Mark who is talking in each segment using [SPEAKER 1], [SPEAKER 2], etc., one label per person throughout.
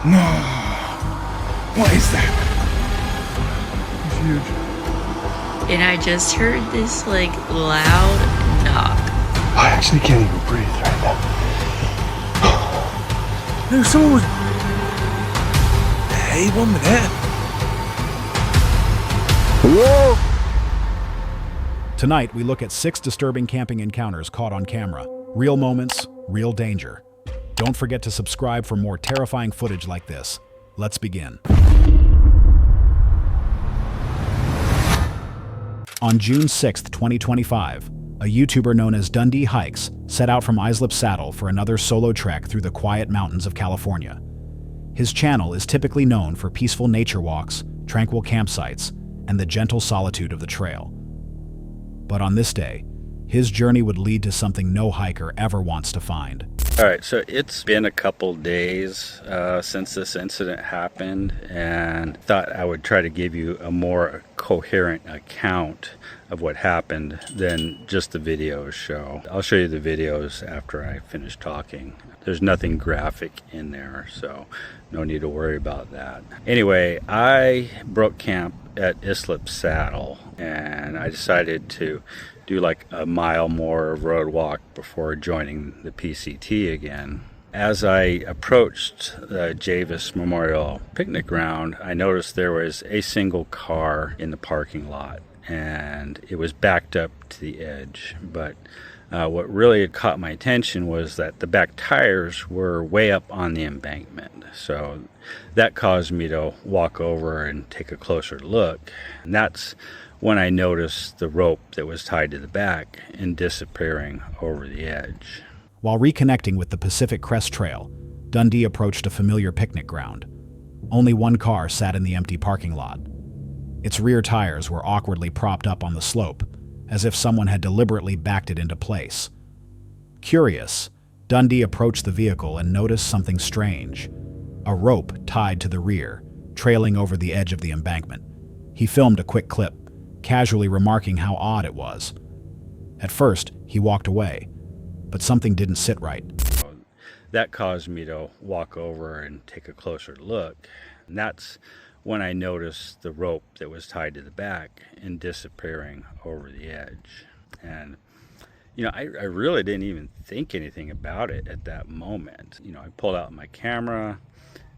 [SPEAKER 1] No. What is that?
[SPEAKER 2] It's huge.
[SPEAKER 3] And I just heard this like loud knock.
[SPEAKER 2] I actually can't even breathe right now. Dude, someone was... Hey, 1 minute. Whoa!
[SPEAKER 4] Tonight, we look at 6 disturbing camping encounters caught on camera. Real moments, real danger. Don't forget to subscribe for more terrifying footage like this. Let's begin. On June 6, 2025, a YouTuber known as Dundee Hikes set out from Islip Saddle for another solo trek through the quiet mountains of California. His channel is typically known for peaceful nature walks, tranquil campsites, and the gentle solitude of the trail. But on this day, his journey would lead to something no hiker ever wants to find.
[SPEAKER 5] All right, so it's been a couple days since this incident happened, and thought I would try to give you a more coherent account of what happened than just the videos show. I'll show you the videos after I finish talking. There's nothing graphic in there, so no need to worry about that. Anyway, I broke camp at Islip Saddle, and I decided to do like a mile more of road walk before joining the PCT again. As I approached the Javis Memorial Picnic Ground, I noticed there was a single car in the parking lot, and it was backed up to the edge. But what really caught my attention was that the back tires were way up on the embankment. So that caused me to walk over and take a closer look. And that's when I noticed the rope that was tied to the back and disappearing over the edge.
[SPEAKER 4] While reconnecting with the Pacific Crest Trail, Dundee approached a familiar picnic ground. Only one car sat in the empty parking lot. Its rear tires were awkwardly propped up on the slope, as if someone had deliberately backed it into place. Curious, Dundee approached the vehicle and noticed something strange. A rope tied to the rear, trailing over the edge of the embankment. He filmed a quick clip, casually remarking how odd it was. At first, he walked away, but something didn't sit right.
[SPEAKER 5] That caused me to walk over and take a closer look. And that's when I noticed the rope that was tied to the back and disappearing over the edge. And I really didn't even think anything about it at that moment. I pulled out my camera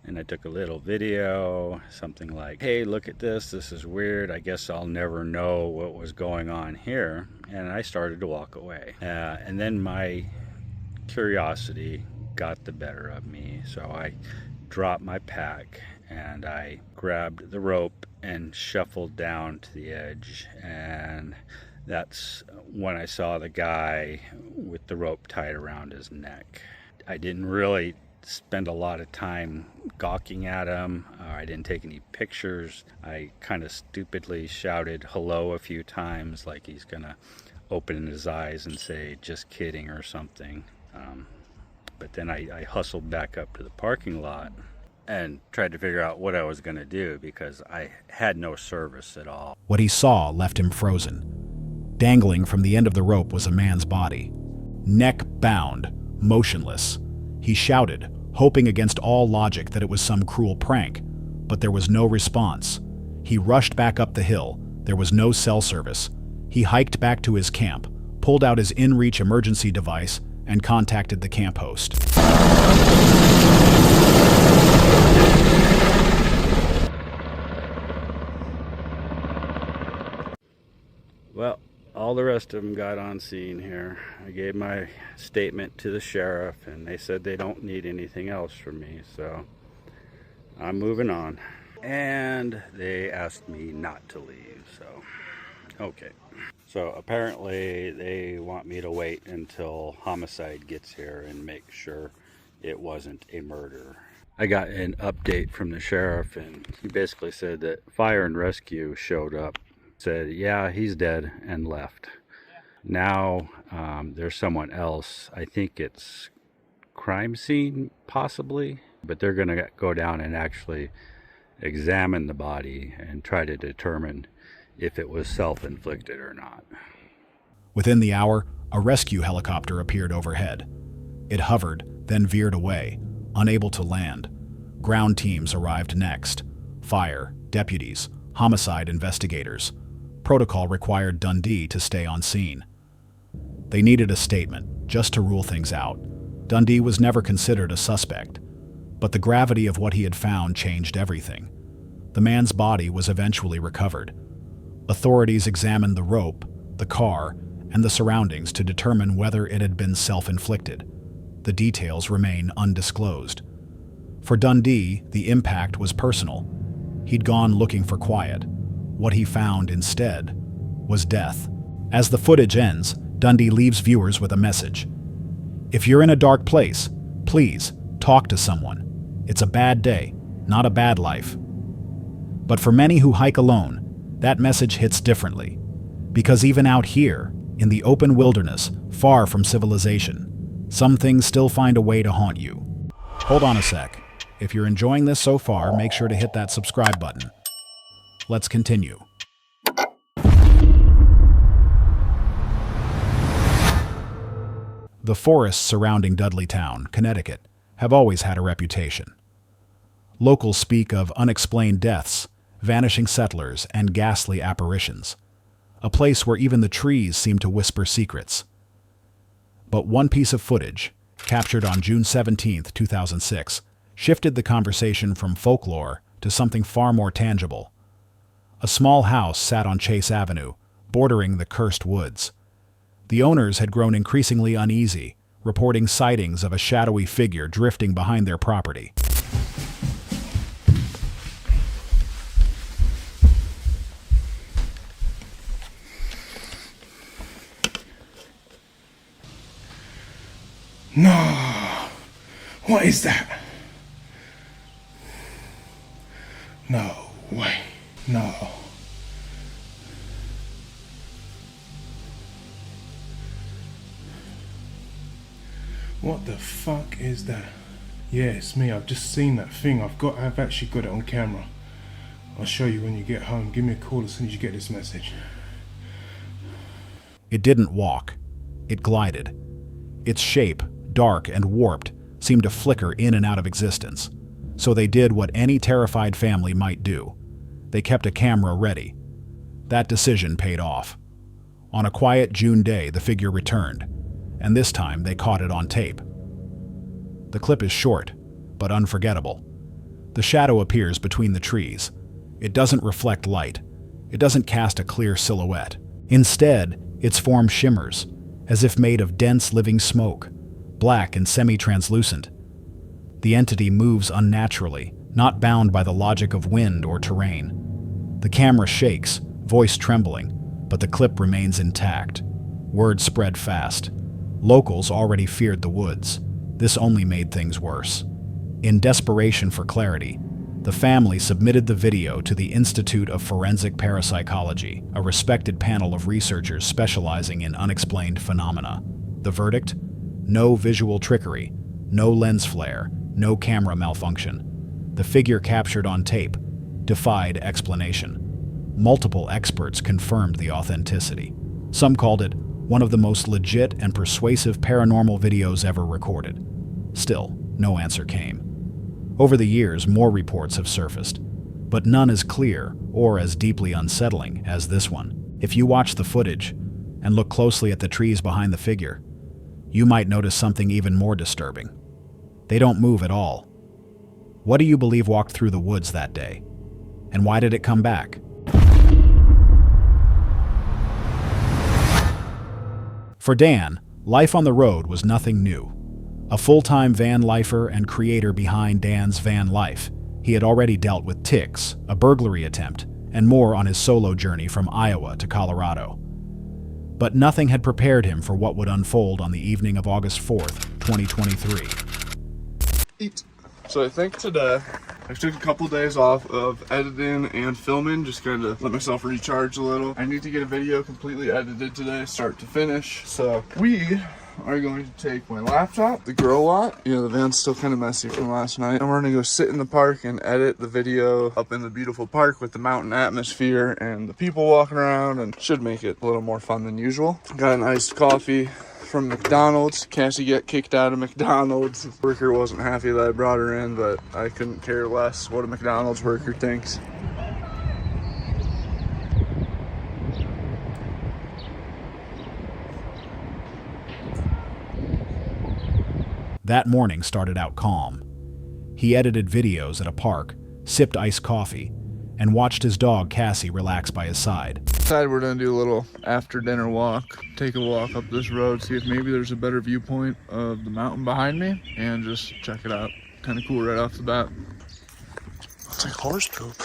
[SPEAKER 5] and I took a little video, something like, hey, look at this is weird, I guess I'll never know what was going on here. And I started to walk away. And then my curiosity got the better of me, so I dropped my pack and I grabbed the rope and shuffled down to the edge. And that's when I saw the guy with the rope tied around his neck. I didn't really spend a lot of time gawking at him. I didn't take any pictures. I kind of stupidly shouted hello a few times, like he's gonna open his eyes and say just kidding or something. But then I hustled back up to the parking lot and tried to figure out what I was gonna do, because I had no service at all.
[SPEAKER 4] What he saw left him frozen. Dangling from the end of the rope was a man's body, neck bound, motionless. He shouted, hoping against all logic that it was some cruel prank, but there was no response. He rushed back up the hill. There was no cell service. He hiked back to his camp, pulled out his in-reach emergency device, and contacted the camp host.
[SPEAKER 5] Well, all the rest of them got on scene here. I gave my statement to the sheriff, and they said they don't need anything else from me, so I'm moving on. And they asked me not to leave, so okay. So apparently they want me to wait until homicide gets here and make sure it wasn't a murder. I got an update from the sheriff, and he basically said that fire and rescue showed up, said, yeah, he's dead, and left. Now there's someone else. I think it's crime scene, possibly, but they're going to go down and actually examine the body and try to determine if it was self-inflicted or not.
[SPEAKER 4] Within the hour, a rescue helicopter appeared overhead. It hovered, then veered away, unable to land. Ground teams arrived next. Fire, deputies, homicide investigators. Protocol required Dundee to stay on scene. They needed a statement, just to rule things out. Dundee was never considered a suspect, but the gravity of what he had found changed everything. The man's body was eventually recovered. Authorities examined the rope, the car, and the surroundings to determine whether it had been self-inflicted. The details remain undisclosed. For Dundee, the impact was personal. He'd gone looking for quiet. What he found instead was death. As the footage ends, Dundee leaves viewers with a message. If you're in a dark place, please talk to someone. It's a bad day, not a bad life. But for many who hike alone, that message hits differently. Because even out here, in the open wilderness, far from civilization, some things still find a way to haunt you. Hold on a sec. If you're enjoying this so far, make sure to hit that subscribe button. Let's continue. The forests surrounding Dudleytown, Connecticut, have always had a reputation. Locals speak of unexplained deaths, vanishing settlers, and ghastly apparitions. A place where even the trees seem to whisper secrets. But one piece of footage, captured on June 17, 2006, shifted the conversation from folklore to something far more tangible. A small house sat on Chase Avenue, bordering the cursed woods. The owners had grown increasingly uneasy, reporting sightings of a shadowy figure drifting behind their property.
[SPEAKER 1] No. What is that? No way. No. What the fuck is that? Yeah, it's me. I've just seen that thing. I've actually got it on camera. I'll show you when you get home. Give me a call as soon as you get this message.
[SPEAKER 4] It didn't walk. It glided. Its shape, dark and warped, seemed to flicker in and out of existence. So they did what any terrified family might do. They kept a camera ready. That decision paid off. On a quiet June day, the figure returned, and this time they caught it on tape. The clip is short, but unforgettable. The shadow appears between the trees. It doesn't reflect light. It doesn't cast a clear silhouette. Instead, its form shimmers, as if made of dense living smoke, black and semi-translucent. The entity moves unnaturally, not bound by the logic of wind or terrain. The camera shakes, voice trembling, but the clip remains intact. Word spread fast. Locals already feared the woods. This only made things worse. In desperation for clarity, the family submitted the video to the Institute of Forensic Parapsychology, a respected panel of researchers specializing in unexplained phenomena. The verdict? No visual trickery, no lens flare, no camera malfunction. The figure captured on tape defied explanation. Multiple experts confirmed the authenticity. Some called it one of the most legit and persuasive paranormal videos ever recorded. Still, no answer came. Over the years, more reports have surfaced, but none as clear or as deeply unsettling as this one. If you watch the footage and look closely at the trees behind the figure, you might notice something even more disturbing. They don't move at all. What do you believe walked through the woods that day? And why did it come back? For Dan, life on the road was nothing new. A full-time van lifer and creator behind Dan's Van Life, he had already dealt with ticks, a burglary attempt, and more on his solo journey from Iowa to Colorado. But nothing had prepared him for what would unfold on the evening of August 4th, 2023.
[SPEAKER 6] So I think today I took a couple days off of editing and filming, just kind of let myself recharge a little. I need to get a video completely edited today, start to finish. So we are going to take my laptop, the grow lot. You know, the van's still kind of messy from last night. And we're gonna go sit in the park and edit the video up in the beautiful park with the mountain atmosphere and the people walking around, and should make it a little more fun than usual. Got an iced coffee from McDonald's. Cassie got kicked out of McDonald's. The worker wasn't happy that I brought her in, but I couldn't care less what a McDonald's worker thinks.
[SPEAKER 4] That morning started out calm. He edited videos at a park, sipped iced coffee, and watched his dog Cassie relax by his side.
[SPEAKER 6] Decided we're gonna do a little after dinner walk, take a walk up this road, see if maybe there's a better viewpoint of the mountain behind me, and just check it out. Kind of cool right off the bat. It's like horse poop.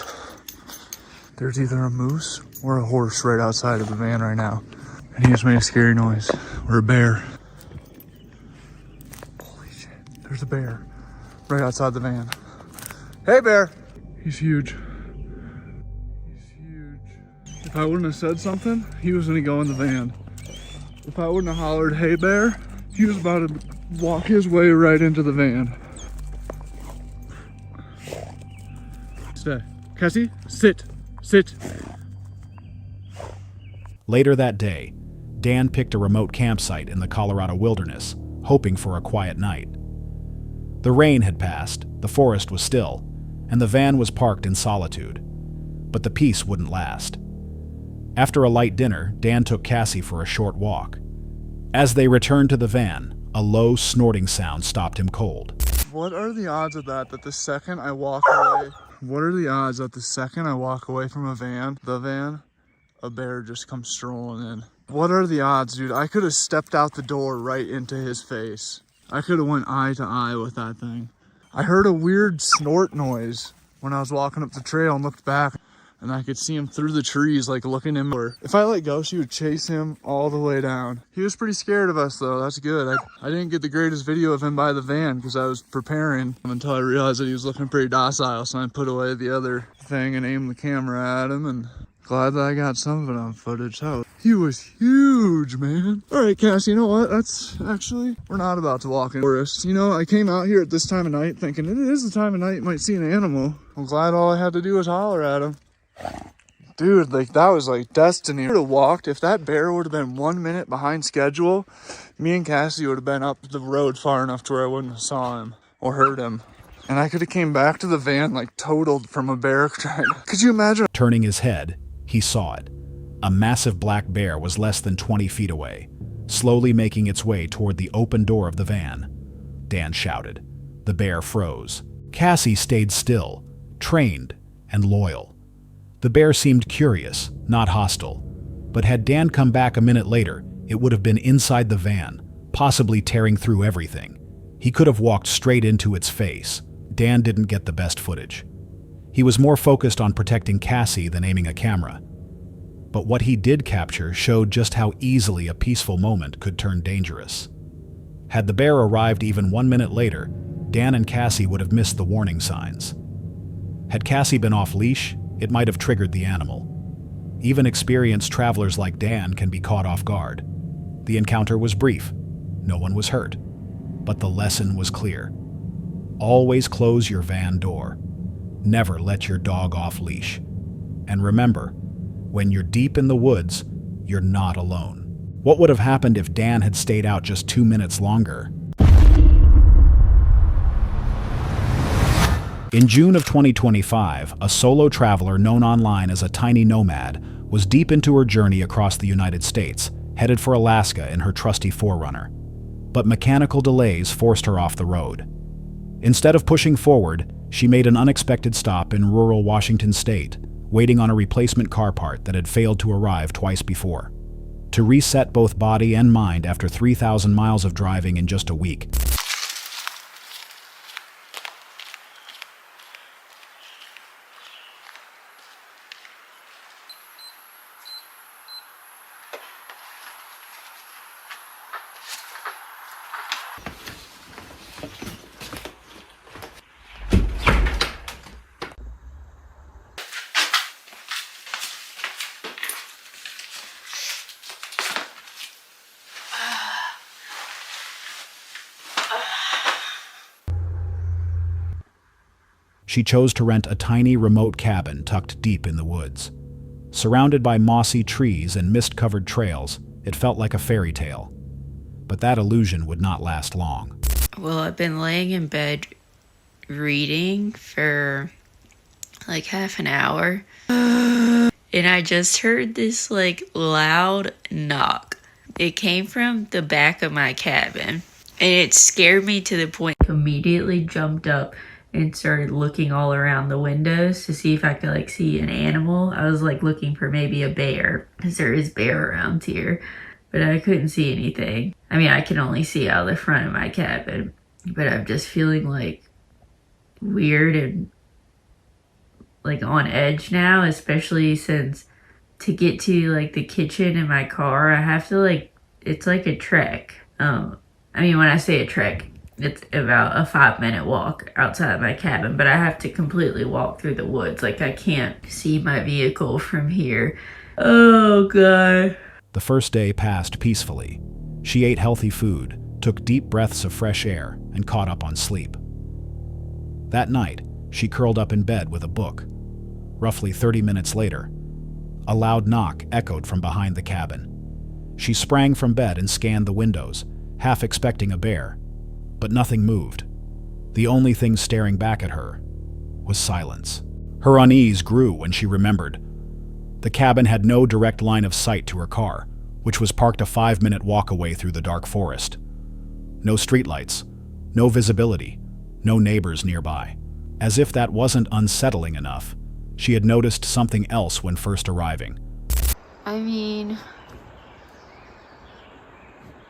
[SPEAKER 6] There's either a moose or a horse right outside of the van right now, and he just made a scary noise. Or a bear. There's a bear right outside the van. Hey, bear. He's huge. He's huge. If I wouldn't have said something, he was gonna go in the van. If I wouldn't have hollered, hey, bear, he was about to walk his way right into the van. Stay. Cassie, sit. Sit.
[SPEAKER 4] Later that day, Dan picked a remote campsite in the Colorado wilderness, hoping for a quiet night. The rain had passed, the forest was still, and the van was parked in solitude. But the peace wouldn't last. After a light dinner, Dan took Cassie for a short walk. As they returned to the van, a low snorting sound stopped him cold.
[SPEAKER 6] What are the odds of that the second I walk away? What are the odds that the second I walk away from the van, a bear just comes strolling in? What are the odds, dude? I could have stepped out the door right into his face. I could have went eye to eye with that thing. I heard a weird snort noise when I was walking up the trail and looked back, and I could see him through the trees, like looking in. If I let go, she would chase him all the way down. He was pretty scared of us though, that's good. I didn't get the greatest video of him by the van because I was preparing until I realized that he was looking pretty docile, so I put away the other thing and aimed the camera at him, and glad that I got some of it on footage. So he was huge, man. All right, Cass, you know what? We're not about to walk in the forest. You know, I came out here at this time of night thinking it is the time of night you might see an animal. I'm glad all I had to do was holler at him. Dude, like that was like destiny. I would have walked, if that bear would have been 1 minute behind schedule, me and Cassie would have been up the road far enough to where I wouldn't have saw him or heard him. And I could have came back to the van like totaled from a bear. Could you imagine?
[SPEAKER 4] Turning his head, he saw it. A massive black bear was less than 20 feet away, slowly making its way toward the open door of the van. Dan shouted. The bear froze. Cassie stayed still, trained and loyal. The bear seemed curious, not hostile. But had Dan come back a minute later, it would have been inside the van, possibly tearing through everything. He could have walked straight into its face. Dan didn't get the best footage. He was more focused on protecting Cassie than aiming a camera. But what he did capture showed just how easily a peaceful moment could turn dangerous. Had the bear arrived even 1 minute later, Dan and Cassie would have missed the warning signs. Had Cassie been off leash, it might have triggered the animal. Even experienced travelers like Dan can be caught off guard. The encounter was brief. No one was hurt. But the lesson was clear. Always close your van door. Never let your dog off leash. And remember, when you're deep in the woods, you're not alone. What would have happened if Dan had stayed out just 2 minutes longer? In June of 2025, a solo traveler known online as a tiny nomad was deep into her journey across the United States, headed for Alaska in her trusty 4Runner. But mechanical delays forced her off the road. Instead of pushing forward, she made an unexpected stop in rural Washington state, waiting on a replacement car part that had failed to arrive twice before. To reset both body and mind after 3,000 miles of driving in just a week. she chose to rent a tiny remote cabin tucked deep in the woods. Surrounded by mossy trees and mist-covered trails, it felt like a fairy tale. But that illusion would not last long.
[SPEAKER 3] Well, I've been laying in bed reading for like half an hour. And I just heard this like loud knock. It came from the back of my cabin. And it scared me to the point I immediately jumped up and started looking all around the windows to see if I could like see an animal. I was like looking for maybe a bear, because there is bear around here, but I couldn't see anything. I mean, I can only see out the front of my cabin, but I'm just feeling like weird and like on edge now, especially since to get to like the kitchen in my car, I have to like, it's like a trek. I mean, when I say a trek, it's about a 5-minute walk outside my cabin, but I have to completely walk through the woods. Like, I can't see my vehicle from here. Oh, God.
[SPEAKER 4] The first day passed peacefully. She ate healthy food, took deep breaths of fresh air, and caught up on sleep. That night, she curled up in bed with a book. Roughly 30 minutes later, a loud knock echoed from behind the cabin. She sprang from bed and scanned the windows, half expecting a bear, but nothing moved. The only thing staring back at her was silence. Her unease grew when she remembered. The cabin had no direct line of sight to her car, which was parked a 5-minute walk away through the dark forest. No streetlights, no visibility, no neighbors nearby. As if that wasn't unsettling enough, she had noticed something else when first arriving.
[SPEAKER 3] I mean,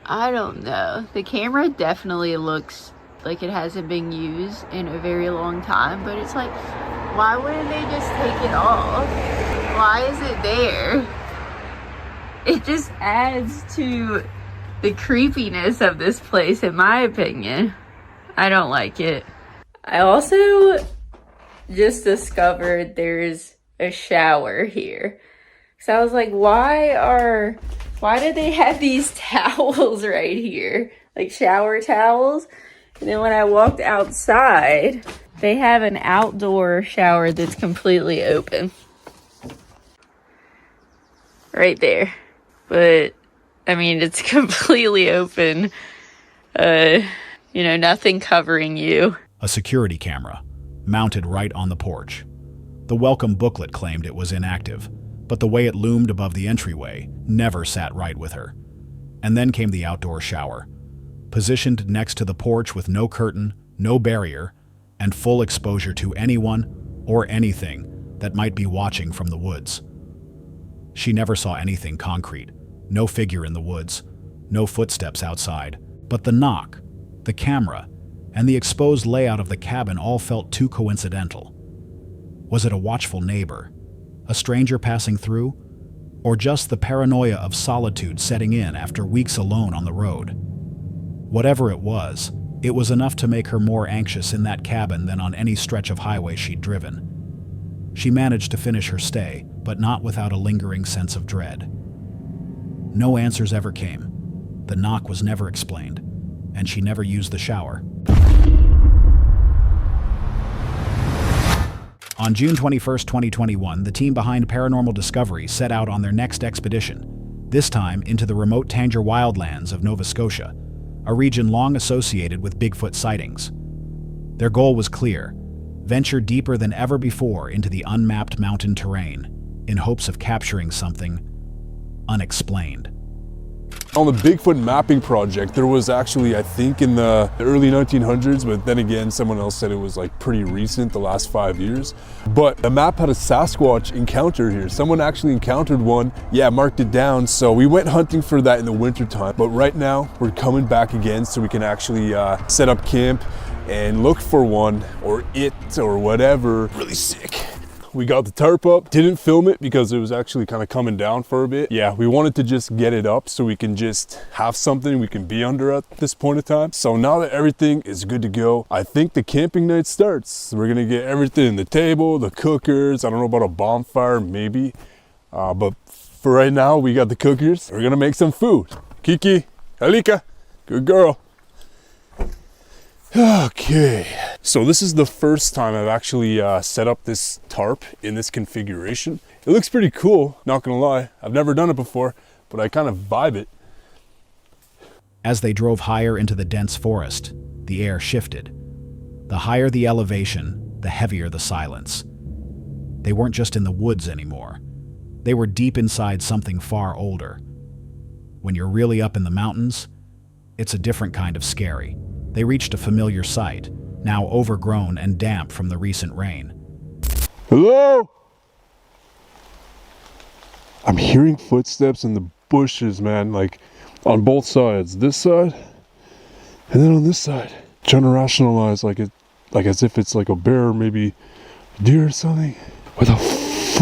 [SPEAKER 3] I don't know. The camera definitely looks like it hasn't been used in a very long time, but it's like, why wouldn't they just take it off? Why is it there? It just adds to the creepiness of this place, in my opinion. I don't like it. I also just discovered there's a shower here. So I was like, why do they have these towels right here? Like shower towels? And then when I walked outside, they have an outdoor shower that's completely open. Right there. But, I mean, it's completely open. Nothing covering you.
[SPEAKER 4] A security camera, mounted right on the porch. The welcome booklet claimed it was inactive, but the way it loomed above the entryway never sat right with her. And then came the outdoor shower, positioned next to the porch with no curtain, no barrier, and full exposure to anyone or anything that might be watching from the woods. She never saw anything concrete, no figure in the woods, no footsteps outside, but the knock, the camera, and the exposed layout of the cabin all felt too coincidental. Was it a watchful neighbor, a stranger passing through, or just the paranoia of solitude setting in after weeks alone on the road? Whatever it was enough to make her more anxious in that cabin than on any stretch of highway she'd driven. She managed to finish her stay, but not without a lingering sense of dread. No answers ever came. The knock was never explained, and she never used the shower. On June 21, 2021, the team behind Paranormal Discovery set out on their next expedition, this time into the remote Tanger wildlands of Nova Scotia, a region long associated with Bigfoot sightings. Their goal was clear: venture deeper than ever before into the unmapped mountain terrain, in hopes of capturing something unexplained.
[SPEAKER 2] On the Bigfoot mapping project, there was actually, I think, in the early 1900s, but then again, someone else said it was like pretty recent, the last 5 years. But the map had a Sasquatch encounter here. Someone actually encountered one, marked it down. So we went hunting for that in the wintertime. But right now, we're coming back again so we can actually set up camp and look for one, or it, or whatever. Really sick. We got the tarp up, didn't film it because it was actually kind of coming down for a bit. Yeah, we wanted to just get it up so we can just have something we can be under at this point in time. So now that everything is good to go, I think the camping night starts. We're gonna get everything, the table, the cookers, I don't know about a bonfire, maybe. But for right now, we got the cookers. We're gonna make some food. Kiki, Alika, good girl. Okay, so this is the first time I've actually set up this tarp in this configuration. It looks pretty cool, not gonna lie. I've never done it before, but I kind of vibe it.
[SPEAKER 4] As they drove higher into the dense forest, the air shifted. The higher the elevation, the heavier the silence. They weren't just in the woods anymore. They were deep inside something far older. When you're really up in the mountains, it's a different kind of scary. They reached a familiar site, now overgrown and damp from the recent rain.
[SPEAKER 2] Hello? I'm hearing footsteps in the bushes, man, like on both sides. This side, and then on this side. Trying to rationalize like as if it's like a bear or maybe a deer or something. What the f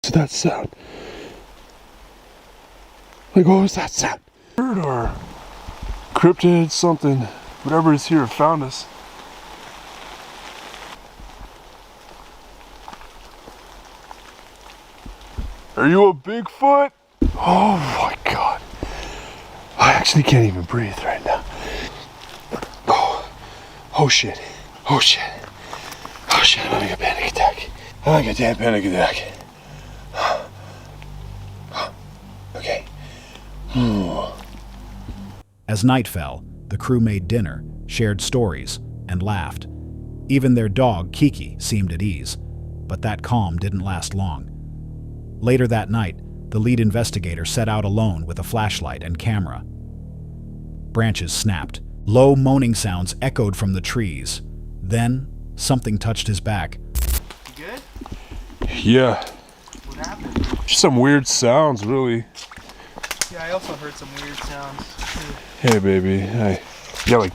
[SPEAKER 2] is that sound? Like, what was that sound? Bird or cryptid, something. Whatever is here found us. Are you a Bigfoot? Oh my God. I actually can't even breathe right now. Oh shit. Oh shit. Oh shit, I'm having a panic attack. I'm having a damn panic attack. Okay.
[SPEAKER 4] As night fell, the crew made dinner, shared stories, and laughed. Even their dog, Kiki, seemed at ease. But that calm didn't last long. Later that night, the lead investigator set out alone with a flashlight and camera. Branches snapped. Low moaning sounds echoed from the trees. Then, something touched his back.
[SPEAKER 6] You good?
[SPEAKER 2] Yeah.
[SPEAKER 6] What happened?
[SPEAKER 2] Just some weird sounds, really.
[SPEAKER 6] Yeah, I also heard some weird sounds.
[SPEAKER 2] Hey, baby. Hey. Yeah, like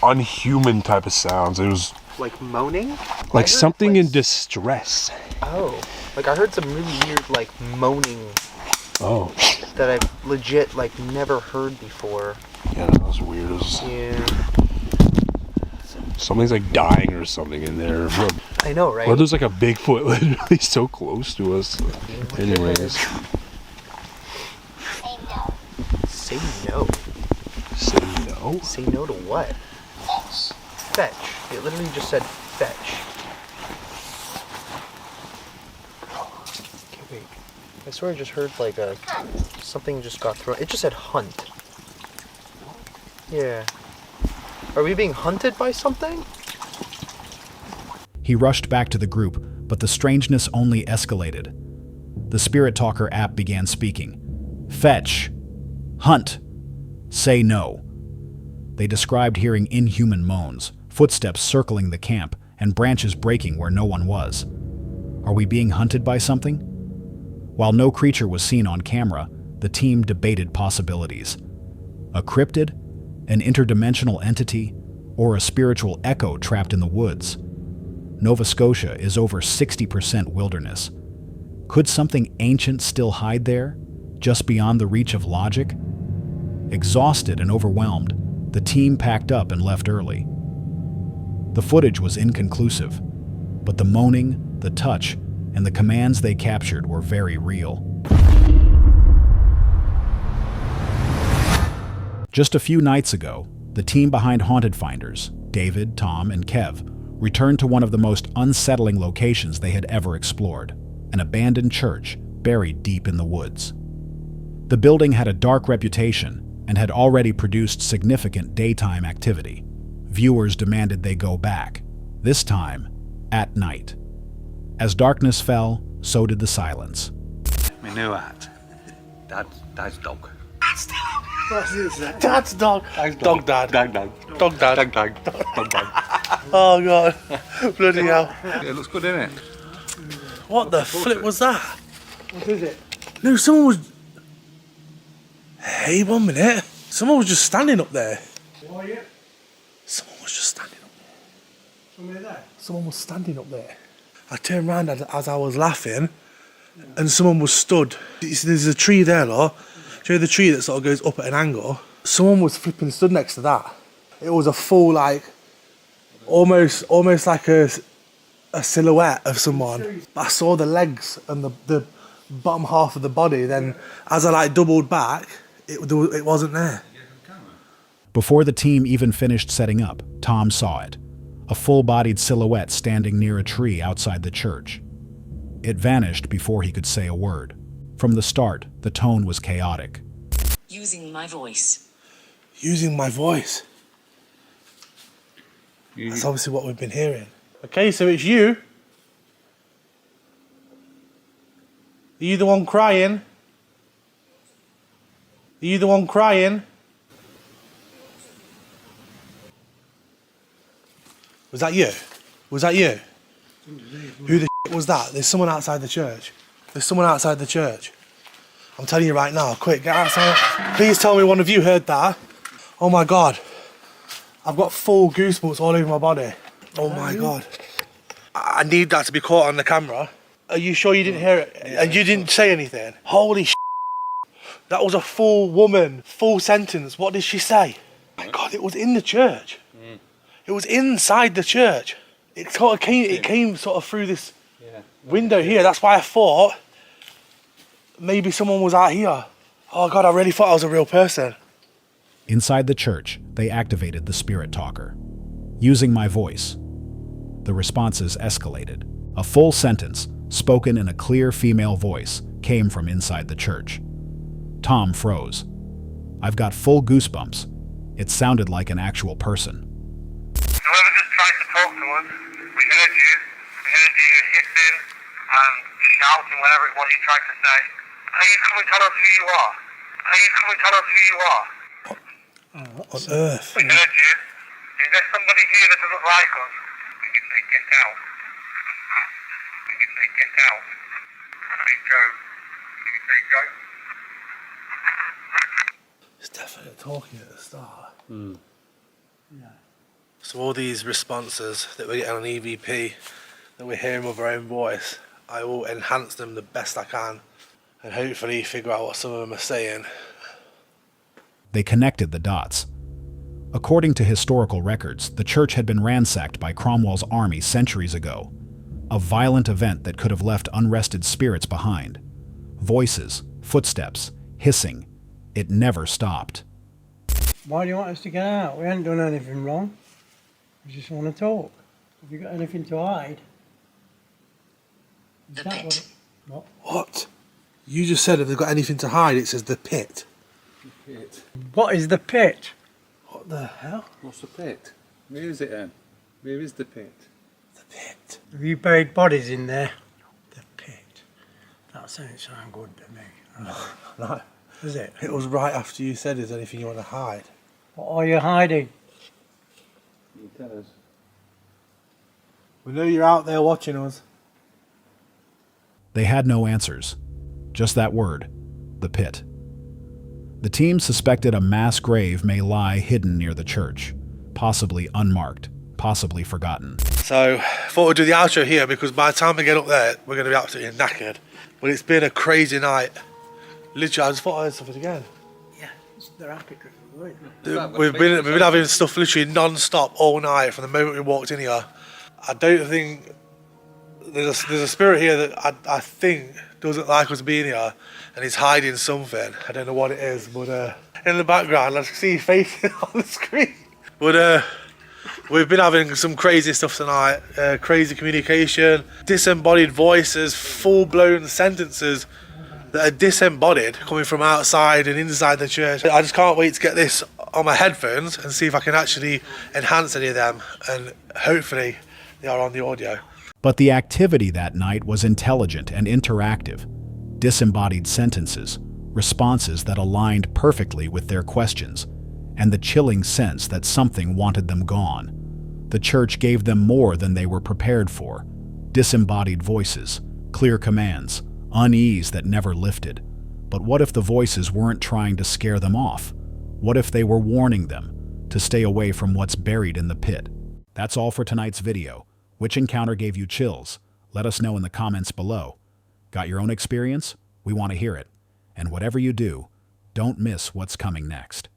[SPEAKER 2] unhuman type of sounds. It was
[SPEAKER 7] Like moaning?
[SPEAKER 2] like something in distress.
[SPEAKER 7] Oh. Like I heard some really weird like moaning
[SPEAKER 2] Oh.
[SPEAKER 7] that I've legit like never heard before.
[SPEAKER 2] Yeah, that was weird. It was,
[SPEAKER 7] Yeah.
[SPEAKER 2] something's like dying or something in there.
[SPEAKER 7] I know, right?
[SPEAKER 2] Or there's like a Bigfoot literally so close to us. Anyways.
[SPEAKER 7] Say no.
[SPEAKER 2] Say no?
[SPEAKER 7] Say no to what? Fetch. It literally just said fetch. Okay, wait. I swear I just heard like something just got thrown. It just said hunt. Yeah. Are we being hunted by something?
[SPEAKER 4] He rushed back to the group, but the strangeness only escalated. The Spirit Talker app began speaking. Fetch. Hunt. Say no. They described hearing inhuman moans, footsteps circling the camp, and branches breaking where no one was. Are we being hunted by something? While no creature was seen on camera, the team debated possibilities. A cryptid? An interdimensional entity? Or a spiritual echo trapped in the woods? Nova Scotia is over 60% wilderness. Could something ancient still hide there, just beyond the reach of logic? Exhausted and overwhelmed, the team packed up and left early. The footage was inconclusive, but the moaning, the touch, and the commands they captured were very real. Just a few nights ago, the team behind Haunted Finders, David, Tom, and Kev, returned to one of the most unsettling locations they had ever explored, an abandoned church buried deep in the woods. The building had a dark reputation and had already produced significant daytime activity. Viewers demanded they go back, this time at night. As darkness fell, so did the silence.
[SPEAKER 5] My new hat. Dad's dog.
[SPEAKER 8] Dad's dog. Dog dad.
[SPEAKER 5] Dog dog.
[SPEAKER 8] Dog dad.
[SPEAKER 5] Dog dog. Dog dog.
[SPEAKER 8] Oh god. Bloody hell.
[SPEAKER 5] It looks good, doesn't it?
[SPEAKER 8] What the flip was that?
[SPEAKER 6] What is it?
[SPEAKER 8] No, someone was... Hey, 1 minute. Someone was just standing up there.
[SPEAKER 6] Oh yeah.
[SPEAKER 8] Someone was just standing up there.
[SPEAKER 6] Somebody there?
[SPEAKER 8] Someone was standing up there. I turned around as I was laughing, and someone was stood. You see, there's a tree there, look. Do you know the tree that sort of goes up at an angle? Someone was flipping stood next to that. It was a full, like, almost like a silhouette of someone. I saw the legs and the bottom half of the body. Then, as I like doubled back, it wasn't there.
[SPEAKER 4] Before the team even finished setting up, Tom saw it. A full-bodied silhouette standing near a tree outside the church. It vanished before he could say a word. From the start, the tone was chaotic.
[SPEAKER 9] Using my voice.
[SPEAKER 8] Using my voice. That's obviously what we've been hearing. Okay, so it's you. Are you the one crying? Are you the one crying? Was that you? Was that you? Who the was that? There's someone outside the church. There's someone outside the church. I'm telling you right now, quick, get outside. Please tell me one of you heard that. Oh my God. I've got full goosebumps all over my body. Oh my God. I need that to be caught on the camera. Are you sure you didn't hear it? And you didn't say anything? Holy shit. That was a full woman, full sentence. What did she say? My God, it was in the church. It was inside the church. It sort of came sort of through this window here. That's why I thought maybe someone was out here. Oh God, I really thought I was a real person.
[SPEAKER 4] Inside the church, they activated the spirit talker. Using my voice. The responses escalated. A full sentence, spoken in a clear female voice, came from inside the church. Tom froze. I've got full goosebumps. It sounded like an actual person.
[SPEAKER 10] Whoever just tried to talk to us, we heard you. We heard you hissing and shouting whatever it was you tried to say. Please come and tell us who you are. Please come and tell us who you are.
[SPEAKER 8] What on earth?
[SPEAKER 10] We heard you. Is there somebody here that doesn't like us? We can say get out. We can say get out. Say go. We can say go.
[SPEAKER 8] It's definitely talking at the start. So all these responses that we're getting on EVP, that we're hearing with our own voice, I will enhance them the best I can and hopefully figure out what some of them are saying.
[SPEAKER 4] They connected the dots. According to historical records, the church had been ransacked by Cromwell's army centuries ago. A violent event that could have left unrested spirits behind. Voices, footsteps, hissing. It never stopped.
[SPEAKER 11] Why do you want us to get out? We haven't done anything wrong. We just want to talk. Have you got anything to hide? Is
[SPEAKER 9] The
[SPEAKER 11] that
[SPEAKER 9] pit.
[SPEAKER 8] What? You just said if they've got anything to hide, it says the pit.
[SPEAKER 11] What is the pit?
[SPEAKER 8] What the hell?
[SPEAKER 2] What's the pit? Where is it then? Where is the pit?
[SPEAKER 8] The pit.
[SPEAKER 11] Have you buried bodies in there? The pit. That doesn't sound good to me.
[SPEAKER 8] No.
[SPEAKER 11] Is it?
[SPEAKER 8] It was right after you said, is there anything you want to hide?
[SPEAKER 11] What are you hiding?
[SPEAKER 2] You tell us.
[SPEAKER 8] We know you're out there watching us.
[SPEAKER 4] They had no answers. Just that word, the pit. The team suspected a mass grave may lie hidden near the church, possibly unmarked, possibly forgotten.
[SPEAKER 8] So, thought we'd do the outro here because by the time we get up there, we're going to be absolutely knackered. But it's been a crazy night. Literally, I just thought I heard something again.
[SPEAKER 11] Yeah, they're happy.
[SPEAKER 8] We've been having stuff literally non-stop all night from the moment we walked in here. I don't think there's a spirit here that I think doesn't like us being here, and he's hiding something. I don't know what it is, but in the background, I can see his face on the screen. But we've been having some crazy stuff tonight. Crazy communication, disembodied voices, full-blown sentences that are disembodied coming from outside and inside the church. I just can't wait to get this on my headphones and see if I can actually enhance any of them, and hopefully they are on the audio.
[SPEAKER 4] But the activity that night was intelligent and interactive. Disembodied sentences, responses that aligned perfectly with their questions, and the chilling sense that something wanted them gone. The church gave them more than they were prepared for. Disembodied voices, clear commands, unease that never lifted. But what if the voices weren't trying to scare them off? What if they were warning them to stay away from what's buried in the pit? That's all for tonight's video. Which encounter gave you chills? Let us know in the comments below. Got your own experience? We want to hear it. And whatever you do, don't miss what's coming next.